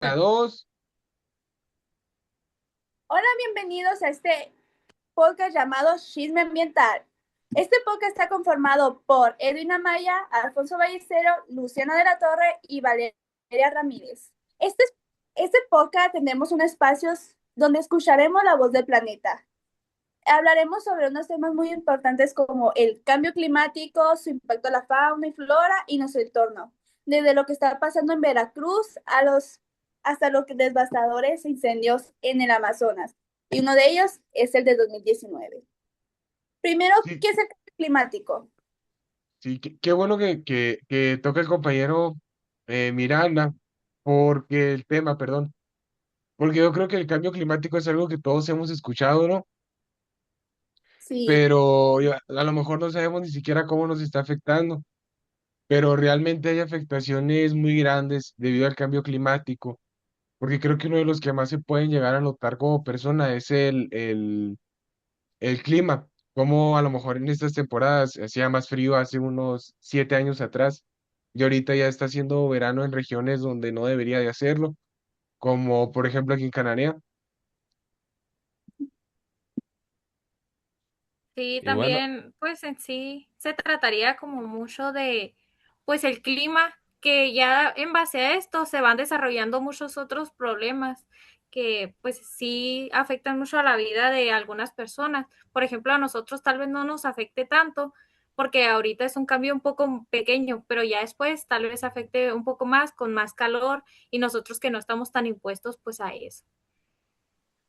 A dos. Hola, bienvenidos a este podcast llamado Chisme Ambiental. Este podcast está conformado por Edwin Amaya, Alfonso Ballestero, Luciana de la Torre y Valeria Ramírez. Este podcast tendremos un espacio donde escucharemos la voz del planeta. Hablaremos sobre unos temas muy importantes como el cambio climático, su impacto a la fauna y flora y nuestro entorno. Desde lo que está pasando en Veracruz hasta los devastadores incendios en el Amazonas. Y uno de ellos es el de 2019. Primero, Sí, ¿qué es el cambio climático? sí, qué bueno que toca el compañero Miranda, porque el tema, perdón, porque yo creo que el cambio climático es algo que todos hemos escuchado, ¿no? Sí, Pero a lo mejor no sabemos ni siquiera cómo nos está afectando, pero realmente hay afectaciones muy grandes debido al cambio climático, porque creo que uno de los que más se pueden llegar a notar como persona es el clima, como a lo mejor en estas temporadas hacía más frío hace unos 7 años atrás y ahorita ya está haciendo verano en regiones donde no debería de hacerlo, como por ejemplo aquí en Cananea. Sí, Y bueno, también, pues en sí se trataría como mucho de, pues el clima, que ya en base a esto se van desarrollando muchos otros problemas que pues sí afectan mucho a la vida de algunas personas. Por ejemplo, a nosotros tal vez no nos afecte tanto porque ahorita es un cambio un poco pequeño, pero ya después tal vez afecte un poco más con más calor y nosotros que no estamos tan impuestos pues a eso.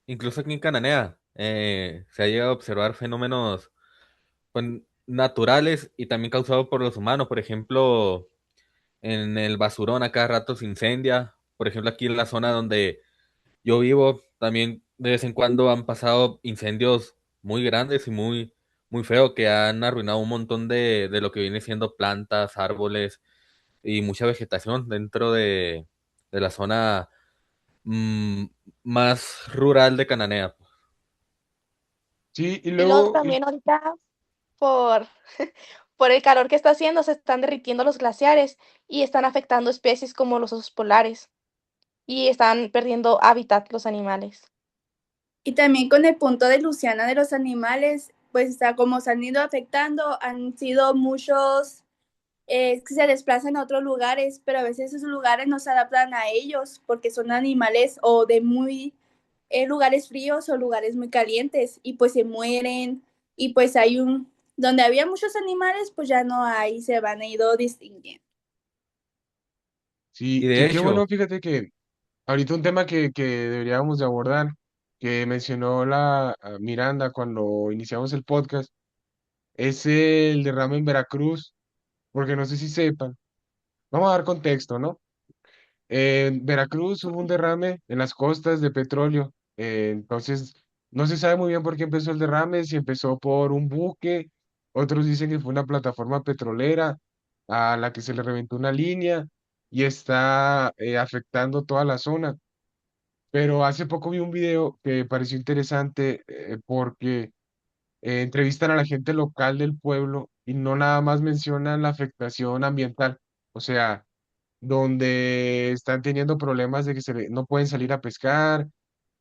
Incluso aquí en Cananea se ha llegado a observar fenómenos pues, naturales y también causados por los humanos. Por ejemplo, en el basurón a cada rato se incendia. Por ejemplo, aquí en la zona donde yo vivo, también de vez en cuando han pasado incendios muy grandes y muy feos que han arruinado un montón de lo que viene siendo plantas, árboles y mucha vegetación dentro de la zona mm, más rural de Cananea. sí, y Y luego luego, también ahorita por, por el calor que está haciendo se están derritiendo los glaciares y están afectando especies como los osos polares y están perdiendo hábitat los animales. y también con el punto de Luciana de los animales, pues está como se han ido afectando, han sido muchos que se desplazan a otros lugares, pero a veces esos lugares no se adaptan a ellos porque son animales o de muy lugares fríos o lugares muy calientes y pues se mueren y pues hay donde había muchos animales, pues ya no hay, se van a ido distinguiendo. Y sí, de qué bueno, hecho, fíjate que ahorita un tema que deberíamos de abordar, que mencionó la Miranda cuando iniciamos el podcast, es el derrame en Veracruz, porque no sé si sepan, vamos a dar contexto, ¿no? En Veracruz hubo un derrame en las costas de petróleo. Entonces, no se sabe muy bien por qué empezó el derrame, si empezó por un buque, otros dicen que fue una plataforma petrolera a la que se le reventó una línea y está afectando toda la zona. Pero hace poco vi un video que pareció interesante porque entrevistan a la gente local del pueblo y no nada más mencionan la afectación ambiental. O sea, donde están teniendo problemas de que no pueden salir a pescar,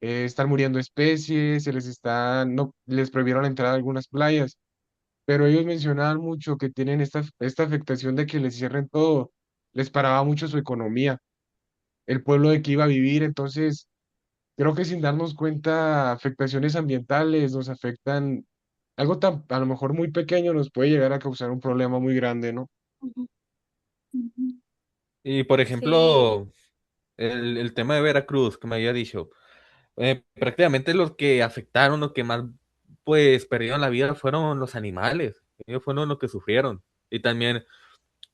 están muriendo especies, no, les prohibieron la entrada a algunas playas, pero ellos mencionaban mucho que tienen esta afectación de que les cierren todo, les paraba mucho su economía, el pueblo de que iba a vivir, entonces creo que sin darnos cuenta, afectaciones ambientales nos afectan, algo tan a lo mejor muy pequeño nos puede llegar a causar un problema muy grande, ¿no? Ujú, ujú. y por Sí, ejemplo, el tema de Veracruz que me había dicho, prácticamente los que afectaron, los que más pues perdieron la vida fueron los animales, ellos fueron los que sufrieron. Y también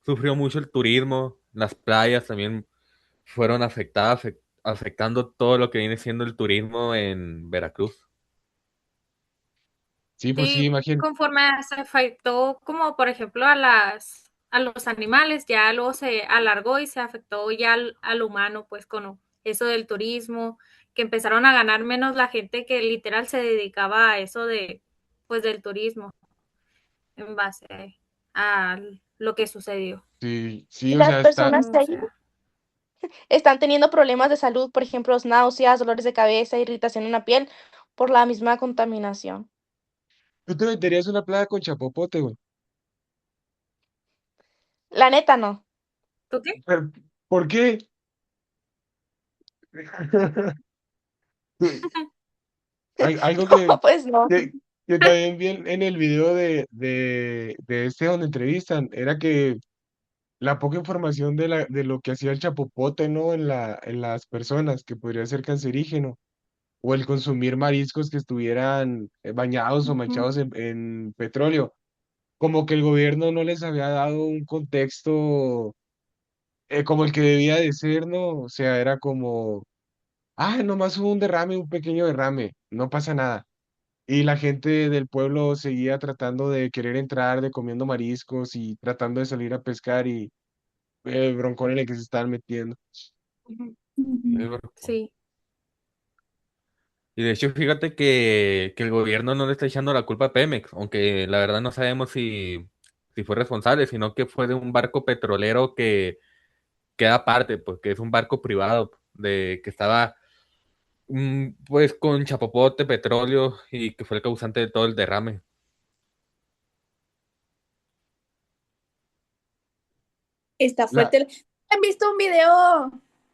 sufrió mucho el turismo, las playas también fueron afectadas, afectando todo lo que viene siendo el turismo en Veracruz. Sí, pues sí, sí, imagínate. conforme se afectó como por ejemplo a los animales, ya luego se alargó y se afectó ya al humano, pues con eso del turismo, que empezaron a ganar menos la gente que literal se dedicaba a eso de, pues del turismo en base a lo que sucedió. Sí, Y sí, o las sea, está, personas de O ahí, sea, están teniendo problemas de salud, por ejemplo, náuseas, dolores de cabeza, irritación en la piel, por la misma contaminación. ¿Tú te meterías una plaga con chapopote, güey? La neta, no. ¿Tú qué? Pero, ¿por qué? Algo No, pues no. que, que también vi en el video de este donde entrevistan, era que la poca información de lo que hacía el chapopote, ¿no? En las personas, que podría ser cancerígeno, o el consumir mariscos que estuvieran bañados o Ujú. manchados en petróleo, como que el gobierno no les había dado un contexto como el que debía de ser, ¿no? O sea, era como, nomás hubo un derrame, un pequeño derrame, no pasa nada. Y la gente del pueblo seguía tratando de querer entrar, de comiendo mariscos y tratando de salir a pescar y el broncón en el que se estaban metiendo. Ujú. Es Ujú. verdad. Sí. Y de hecho, fíjate que el gobierno no le está echando la culpa a Pemex, aunque la verdad no sabemos si fue responsable, sino que fue de un barco petrolero que queda aparte, pues que es un barco privado, de que estaba pues con chapopote, petróleo, y que fue el causante de todo el derrame. Está La, fuerte. ¿Han visto un video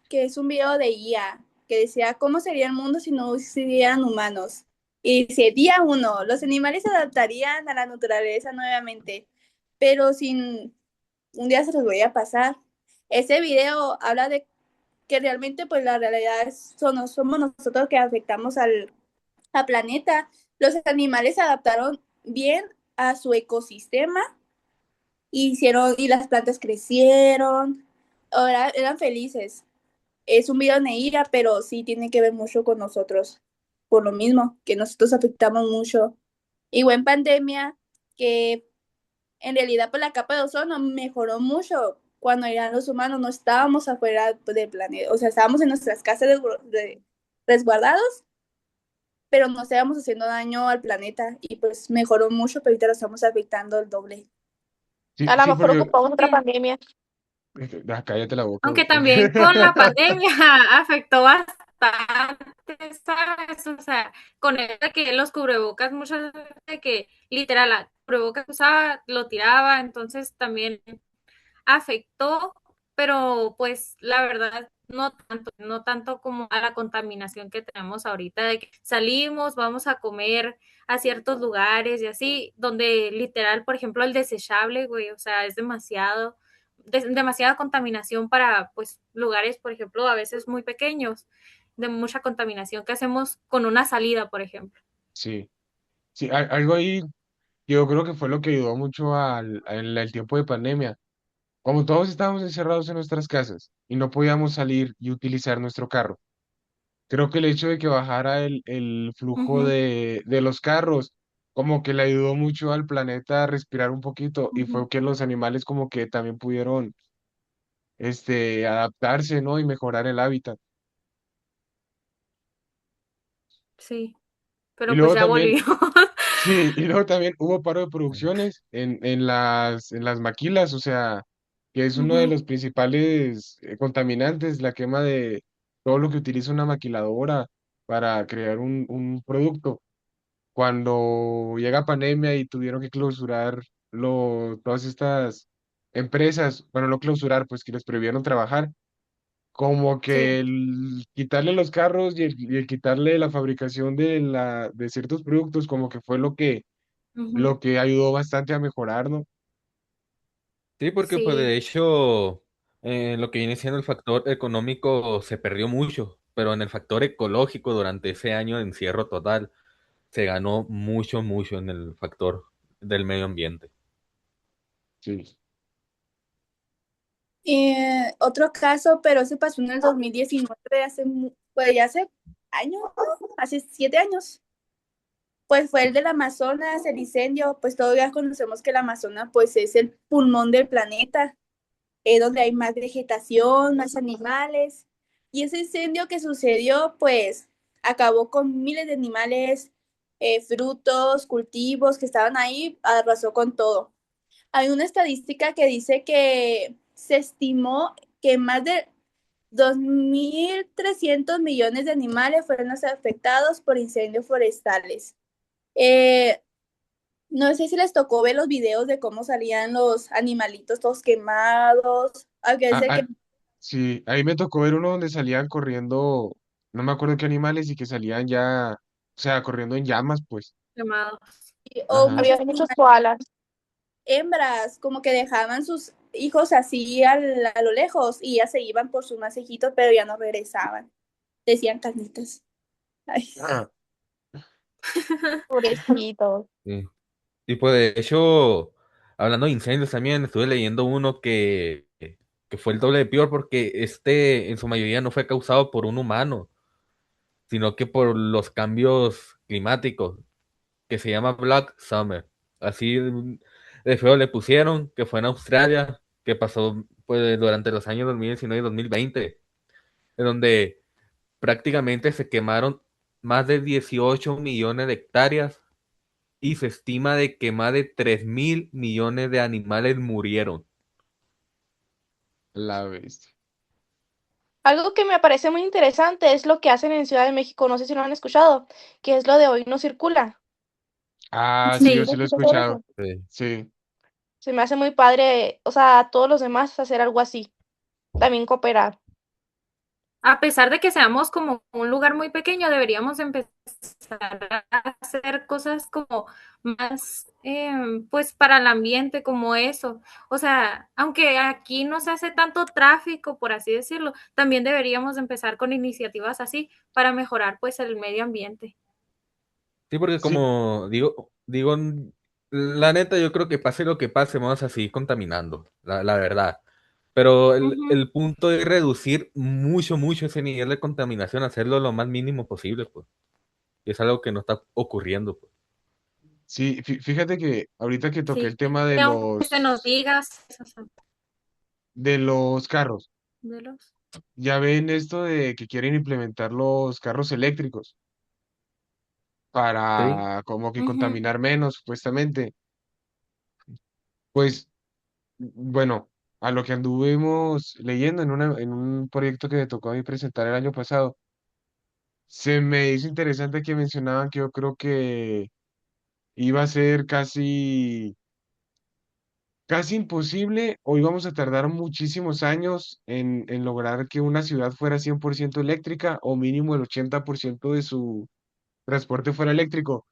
que es un video de IA que decía cómo sería el mundo si no existieran humanos? Y dice, día uno, los animales se adaptarían a la naturaleza nuevamente, pero sin un día se los voy a pasar. Ese video habla de que realmente pues la realidad somos nosotros que afectamos al planeta. Los animales se adaptaron bien a su ecosistema y las plantas crecieron, ahora eran felices. Es un video de ira, pero sí tiene que ver mucho con nosotros, por lo mismo, que nosotros afectamos mucho. Igual en pandemia, que en realidad pues la capa de ozono mejoró mucho. Cuando eran los humanos no estábamos afuera del planeta, o sea, estábamos en nuestras casas resguardados, pero no estábamos haciendo daño al planeta y pues mejoró mucho, pero ahorita lo estamos afectando el doble. sí, A lo sí, mejor porque ocupamos otra Sí. pandemia. cállate la boca, Aunque güey. también con la pandemia afectó bastante, ¿sabes? O sea, con el de que los cubrebocas, muchas veces de que literal, la cubrebocas que usaba, lo tiraba, entonces también afectó, pero pues la verdad no tanto como a la contaminación que tenemos ahorita, de que salimos, vamos a comer a ciertos lugares y así, donde literal, por ejemplo, el desechable, güey, o sea, es demasiada contaminación para pues lugares, por ejemplo, a veces muy pequeños, de mucha contaminación que hacemos con una salida, por ejemplo. Sí, sí, algo ahí, yo creo que fue lo que ayudó mucho en el tiempo de pandemia. Como todos estábamos encerrados en nuestras casas y no podíamos salir y utilizar nuestro carro, creo que el hecho de que bajara el flujo Ujú, de los carros, como que le ayudó mucho al planeta a respirar un poquito y ujú, fue que los animales como que también pudieron adaptarse, ¿no? Y mejorar el hábitat. sí, Y pero pues luego ya también, volvió. sí, y luego también hubo paro de producciones en las maquilas, o sea, que es uno de Ujú, los principales contaminantes, la quema de todo lo que utiliza una maquiladora para crear un producto. Cuando llega pandemia y tuvieron que clausurar todas estas empresas, bueno, no clausurar, pues que les prohibieron trabajar, como sí. que el quitarle los carros y el quitarle la fabricación de ciertos productos, como que fue Ujú, lo que ayudó bastante a mejorar, ¿no? Sí, porque pues de sí. hecho, lo que viene siendo el factor económico se perdió mucho, pero en el factor ecológico durante ese año de encierro total se ganó mucho, mucho en el factor del medio ambiente. Sí. Otro caso, pero se pasó en el 2019, pues ya hace años, ¿no? Hace 7 años. Pues fue el del Amazonas, el incendio, pues todavía conocemos que el Amazonas pues es el pulmón del planeta, donde hay más vegetación, más animales. Y ese incendio que sucedió pues acabó con miles de animales, frutos, cultivos que estaban ahí, arrasó con todo. Hay una estadística que dice que se estimó que más de 2.300 millones de animales fueron los afectados por incendios forestales. Eh, no sé si les tocó ver los videos de cómo salían los animalitos todos quemados. Aunque Ah, sé que sí, ahí me tocó ver uno donde salían corriendo, no me acuerdo qué animales y que salían ya, o sea, corriendo en llamas, pues. Quemados. o Ajá. Había muchos muchos animales, koalas. hembras, como que dejaban sus hijos así a lo lejos y ya se iban por sus masejitos, pero ya no regresaban. Decían carnitas. Ay. Ah, Pobrecitos. Sí. Y pues de hecho, hablando de incendios también, estuve leyendo uno que fue el doble de peor porque este en su mayoría no fue causado por un humano, sino que por los cambios climáticos, que se llama Black Summer. Así de feo le pusieron, que fue en Australia, que pasó pues durante los años 2019 y 2020, en donde prácticamente se quemaron más de 18 millones de hectáreas y se estima de que más de 3.000 millones de animales murieron. la bestia. Algo que me parece muy interesante es lo que hacen en Ciudad de México, no sé si lo han escuchado, que es lo de Hoy No Circula. Ah, sí, yo Sí. sí lo he ¿Escuchas sobre escuchado. eso? Sí. Sí, Se me hace muy padre, o sea, a todos los demás hacer algo así, también cooperar. A pesar de que seamos como un lugar muy pequeño, deberíamos empezar a hacer cosas como más, pues para el ambiente, como eso. O sea, aunque aquí no se hace tanto tráfico, por así decirlo, también deberíamos empezar con iniciativas así para mejorar pues el medio ambiente. Sí, porque sí, como digo, la neta yo creo que pase lo que pase, vamos a seguir contaminando, la verdad. Pero Ujú. el punto es reducir mucho, mucho ese nivel de contaminación, hacerlo lo más mínimo posible, pues. Y es algo que no está ocurriendo, pues. sí, fíjate que ahorita que toqué Sí, el tema y aunque se nos diga de los carros, de los... ya ven esto de que quieren implementar los carros eléctricos Sí, para como que Ujú. contaminar menos, supuestamente. Pues, bueno, a lo que anduvimos leyendo en un proyecto que me tocó a mí presentar el año pasado, se me hizo interesante que mencionaban que yo creo que iba a ser casi imposible o íbamos a tardar muchísimos años en lograr que una ciudad fuera 100% eléctrica o mínimo el 80% de su transporte fuera eléctrico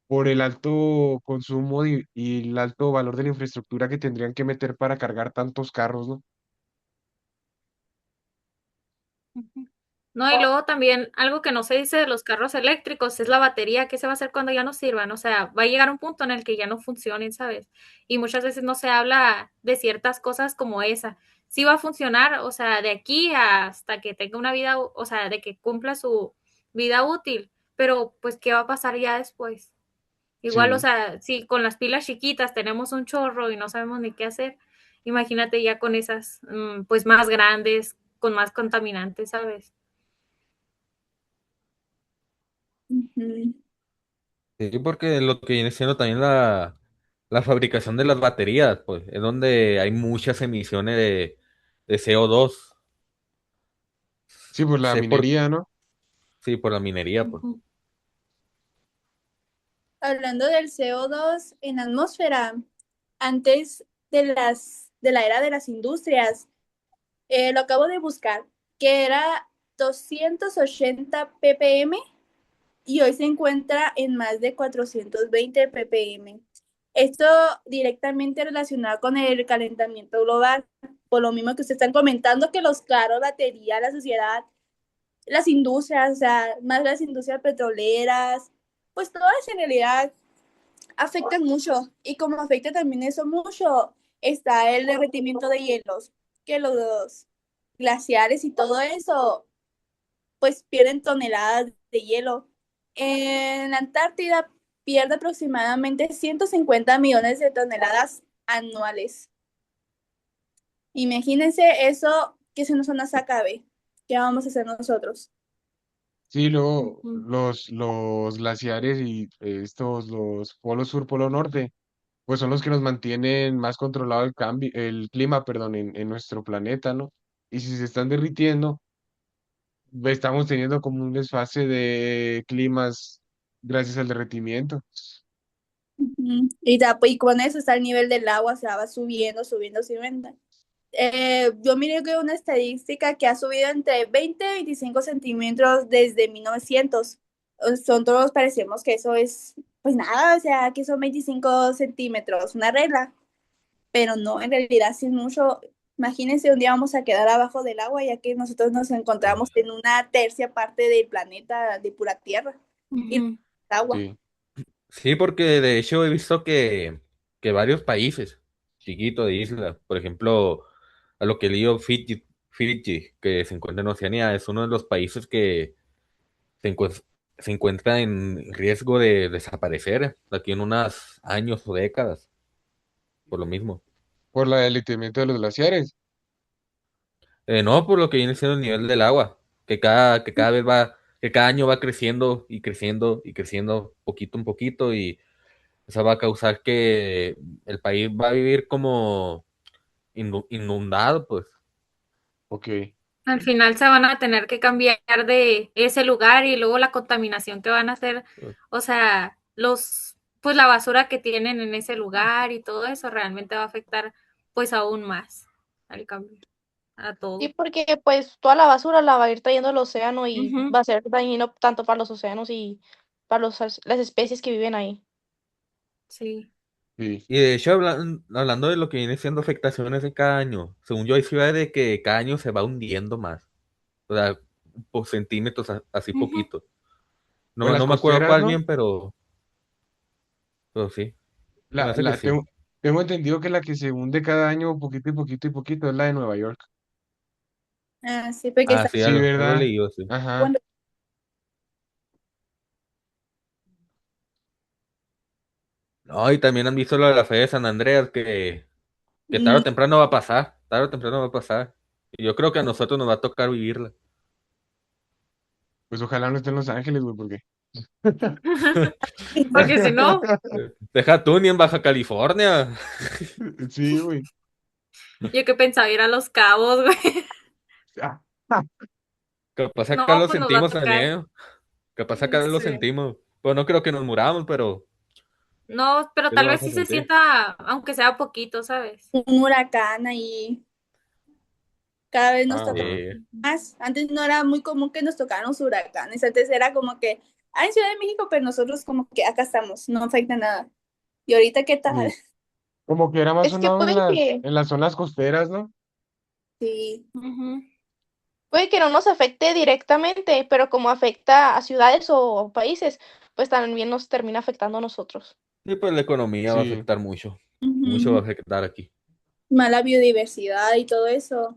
por el alto consumo y el alto valor de la infraestructura que tendrían que meter para cargar tantos carros, ¿no? Ujú. No, y luego también algo que no se dice de los carros eléctricos es la batería, ¿qué se va a hacer cuando ya no sirvan? O sea, va a llegar un punto en el que ya no funcionen, ¿sabes? Y muchas veces no se habla de ciertas cosas como esa. Sí va a funcionar, o sea, de aquí hasta que tenga una vida, o sea, de que cumpla su vida útil, pero pues, ¿qué va a pasar ya después? Igual, o Sí, sea, si con las pilas chiquitas tenemos un chorro y no sabemos ni qué hacer, imagínate ya con esas, pues más grandes, con más contaminantes, ¿sabes? Ujú. sí, porque lo que viene siendo también la fabricación de las baterías, pues, es donde hay muchas emisiones de CO2. sí, por la Sé por, minería, ¿no? sí, por la minería, pues. Ujú. Hablando del CO2 en la atmósfera, antes de la era de las industrias, lo acabo de buscar, que era 280 ppm y hoy se encuentra en más de 420 ppm. Esto directamente relacionado con el calentamiento global, por lo mismo que ustedes están comentando, que los carros, batería, la sociedad, las industrias, o sea, más las industrias petroleras, pues todas en realidad afectan mucho. Y como afecta también eso mucho, está el derretimiento de hielos, que los glaciares y todo eso, pues pierden toneladas de hielo. En la Antártida pierde aproximadamente 150 millones de toneladas anuales. Imagínense eso que se nos acabe. ¿Qué vamos a hacer nosotros? Sí, luego Ujú. los glaciares y los polo sur, polo norte, pues son los que nos mantienen más controlado el cambio, el clima, perdón, en nuestro planeta, ¿no? Y si se están derritiendo, estamos teniendo como un desfase de climas gracias al derretimiento. Y con eso está el nivel del agua, se va subiendo, subiendo, subiendo. Yo miré que una estadística que ha subido entre 20 y 25 centímetros desde 1900. Son todos parecemos que eso es, pues nada, o sea, que son 25 centímetros, una regla, pero no, en realidad sí es mucho. Imagínense, un día vamos a quedar abajo del agua, ya que nosotros nos encontramos en una tercia parte del planeta de pura tierra y Ujú. agua. Sí. Sí, porque de hecho he visto que varios países chiquitos de islas, por ejemplo, a lo que leí Fiji, que se encuentra en Oceanía, es uno de los países que se, se encuentra en riesgo de desaparecer de aquí en unos años o décadas, por lo mismo. Por el debilitamiento de los glaciares. No, por lo que viene siendo el nivel del agua, que cada vez va, que cada año va creciendo y creciendo y creciendo poquito en poquito y eso va a causar que el país va a vivir como inundado, pues. Ok. Al final se van a tener que cambiar de ese lugar y luego la contaminación que van a hacer, o sea, pues la basura que tienen en ese lugar y todo eso realmente va a afectar pues aún más al cambio, a Sí, todo. porque pues toda la basura la va a ir trayendo al océano y Ujú. va a ser dañino tanto para los océanos y para las especies que viven ahí. Sí. Sí. Y de hecho, hablando de lo que viene siendo afectaciones de cada año, según yo hay ciudades de que cada año se va hundiendo más, o sea, por centímetros así Ujú. poquito. Pues No, las no me acuerdo costeras, cuál ¿no? bien, pero sí, se me La, hace que la, sí. tengo entendido que la que se hunde cada año poquito y poquito y poquito es la de Nueva York. Ah, sí, porque Ah, está sí, Sí, algo he ¿verdad? leído, sí. Ajá. cuando No, y también han visto lo de la fe de San Andreas, que tarde o temprano va a pasar, tarde o temprano va a pasar. Y yo creo que a nosotros nos va a tocar vivirla. Pues ojalá no esté en Los Ángeles, güey, porque. Porque si no, Deja tú ni en Baja California. Sí, güey. yo que pensaba ir a Los Cabos, güey. Ah, ah, Capaz acá No, lo pues nos va a sentimos tocar. también. Capaz acá lo Sí. sentimos. Pues no creo que nos muramos, pero No, pero ¿qué lo tal vez vamos a sí se sentir? sienta, aunque sea poquito, ¿sabes? un huracán ahí, cada vez nos toca bueno. Sí. más. Antes no era muy común que nos tocaran los huracanes, antes era como que, en Ciudad de México, pero nosotros como que acá estamos, no afecta nada. ¿Y ahorita qué tal? Sí. Como que era más Es que sonado en las zonas costeras, ¿no? Sí. Ujú. puede que no nos afecte directamente, pero como afecta a ciudades o países, pues también nos termina afectando a nosotros. Y pues la economía va a Sí. afectar mucho. Mucho va a Ujú. afectar aquí. Mala biodiversidad y todo eso.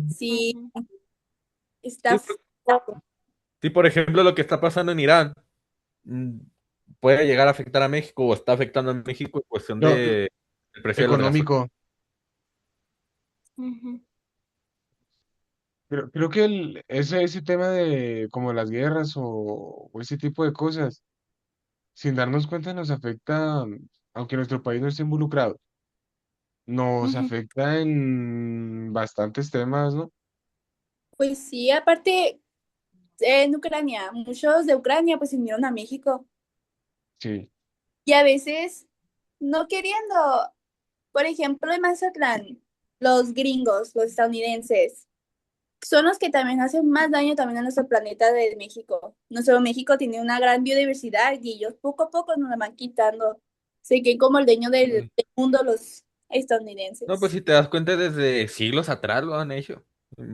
Sí, Ujú. está Sí, fuerte. sí, por ejemplo, lo que está pasando en Irán mm, puede llegar a afectar a México o está afectando a México en cuestión No, de el precio de las gasolinas. económico. Ujú. Creo que ese tema de como las guerras o ese tipo de cosas, sin darnos cuenta, nos afecta, aunque nuestro país no esté involucrado, nos Ujú. afecta en bastantes temas, ¿no? Pues sí, aparte en Ucrania, muchos de Ucrania pues se vinieron a México Sí. y a veces no queriendo, por ejemplo, en Mazatlán, los gringos, los estadounidenses, son los que también hacen más daño también a nuestro planeta de México. Nuestro México tiene una gran biodiversidad y ellos poco a poco nos la van quitando. Se que como el dueño del mundo los No, pues estadounidenses. si te das cuenta, desde siglos atrás lo han hecho.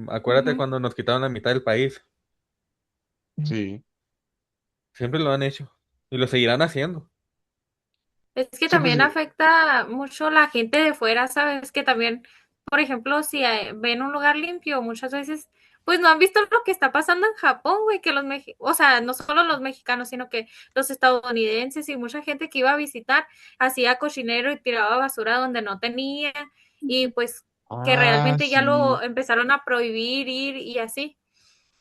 Acuérdate Ujú. cuando nos quitaron la mitad del país. Sí. Sí. Siempre lo han hecho. Y lo seguirán haciendo. Es que Sí, pues también afecta mucho la gente de fuera, ¿sabes? Que también, por ejemplo, si ven un lugar limpio, muchas veces, pues no han visto lo que está pasando en Japón, güey, que o sea, no solo los mexicanos, sino que los estadounidenses y mucha gente que iba a visitar hacía cochinero y tiraba basura donde no tenía, y pues que ah, realmente ya sí. lo empezaron a prohibir ir y así.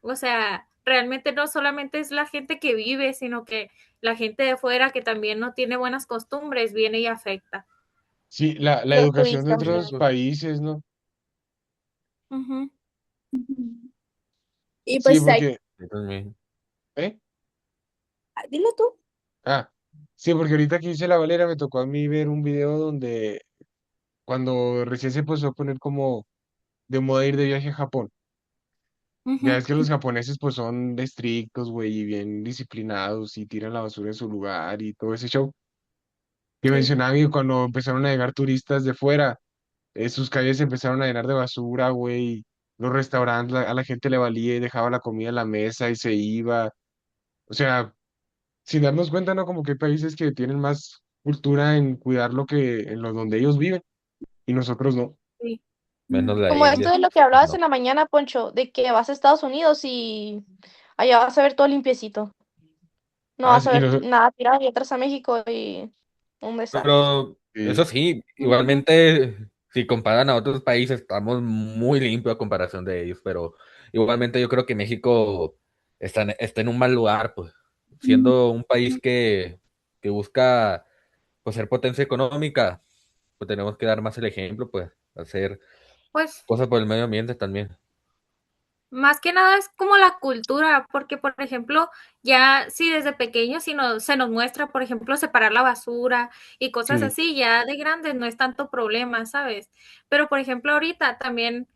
O sea, realmente no solamente es la gente que vive, sino que la gente de fuera que también no tiene buenas costumbres viene y afecta. Sí, la Los educación de turistas. Sí, otros pues, países, ¿no? Ujú. Y Sí, pues, porque, Yo también. ¿eh? dilo tú. Ah, sí, porque ahorita que hice la Valera me tocó a mí ver un video donde cuando recién se empezó a poner como de moda ir de viaje a Japón. Ya Ujú, es que los japoneses pues son estrictos, güey, y bien disciplinados y tiran la basura en su lugar y todo ese show. Que Sí. mencionaban que cuando empezaron a llegar turistas de fuera, sus calles se empezaron a llenar de basura, güey. Los restaurantes, a la gente le valía y dejaba la comida en la mesa y se iba. O sea, sin darnos cuenta, ¿no? Como que hay países que tienen más cultura en cuidar lo que, en lo donde ellos viven y nosotros no. sí. Menos la Como esto India. de lo que Pues hablabas en no. la mañana, Poncho, de que vas a Estados Unidos y allá vas a ver todo limpiecito. No Ah, vas sí, a ver nada tirado y entras a México y un desastre. Pero eso sí, sí, Ujú, igualmente, si comparan a otros países, estamos muy limpios a comparación de ellos, pero igualmente yo creo que México está en un mal lugar, pues, siendo un país que busca pues, ser potencia económica, pues tenemos que dar más el ejemplo, pues, hacer pues cosas por el medio ambiente también. más que nada es como la cultura, porque por ejemplo, ya si desde pequeños se nos muestra, por ejemplo, separar la basura y cosas sí. así, ya de grandes no es tanto problema, ¿sabes? Pero por ejemplo, ahorita también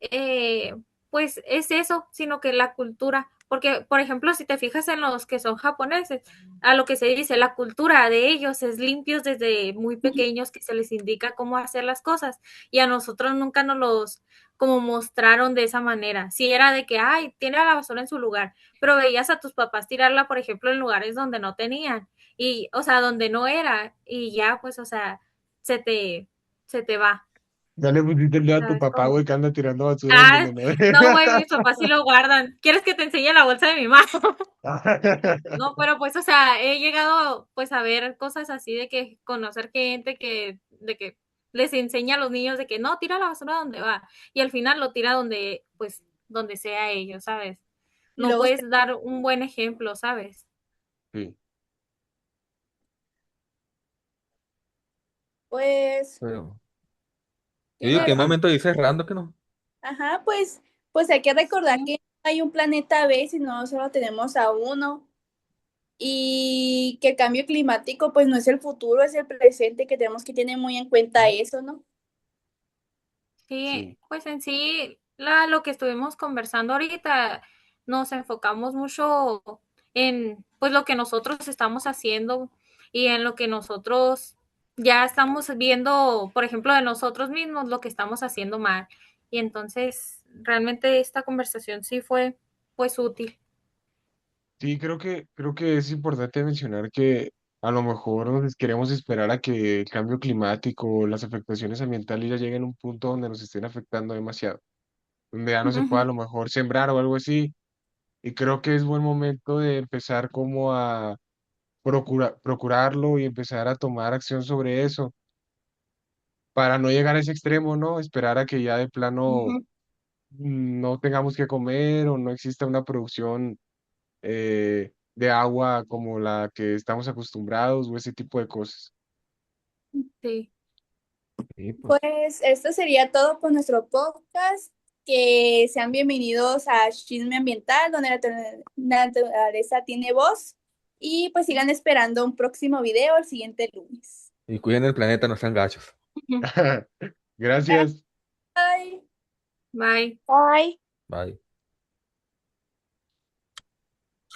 eh, pues es eso, sino que la cultura, porque por ejemplo, si te fijas en los que son japoneses, a lo que se dice, la cultura de ellos es limpios desde muy pequeños, que se les indica cómo hacer las cosas, y a nosotros nunca nos los como mostraron de esa manera. Si era de que, ay, tiene la basura en su lugar, pero veías a tus papás tirarla, por ejemplo, en lugares donde no tenían, y, o sea, donde no era, y ya, pues, o sea, se te, se te va. Ya le pusiste el dedo a tu ¿Sabes papá, cómo? güey, que anda tirando basura en Ah, donde no no, güey, mis papás sí lo guardan. ¿Quieres que te enseñe la bolsa de mi mamá? era. No, pero pues, o sea, he llegado pues a ver cosas así de que conocer gente de que les enseña a los niños de que no, tira la basura donde va. Y al final lo tira donde, pues, donde sea ellos, ¿sabes? Y No luego, puedes dar un buen ejemplo, ¿sabes? Sí, pues, Pero yo digo tiene, que en un momento dices cerrando que no. ajá, pues hay que recordar que hay un planeta B, si no solo tenemos a uno. Y que el cambio climático pues no es el futuro, es el presente, que tenemos que tener muy en cuenta eso, ¿no? Sí, sí. pues en sí, lo que estuvimos conversando ahorita, nos enfocamos mucho en pues lo que nosotros estamos haciendo y en lo que nosotros ya estamos viendo, por ejemplo, de nosotros mismos, lo que estamos haciendo mal. Y entonces, realmente esta conversación sí fue pues útil. Sí, creo que es importante mencionar que a lo mejor queremos esperar a que el cambio climático, las afectaciones ambientales ya lleguen a un punto donde nos estén afectando demasiado, donde ya no se pueda a Ujú, lo mejor sembrar o algo así. Y creo que es buen momento de empezar como a procurarlo y empezar a tomar acción sobre eso para no llegar a ese extremo, ¿no? Esperar a que ya de plano ujú, no tengamos que comer o no exista una producción de agua como la que estamos acostumbrados o ese tipo de cosas. sí. Sí, pues. Pues esto sería todo por nuestro podcast. Que sean bienvenidos a Chisme Ambiental, donde la naturaleza tiene voz. Y pues sigan esperando un próximo video el siguiente lunes. Y cuiden el planeta, no sean gachos. Gracias. Bye. Bye. Bye. Bye.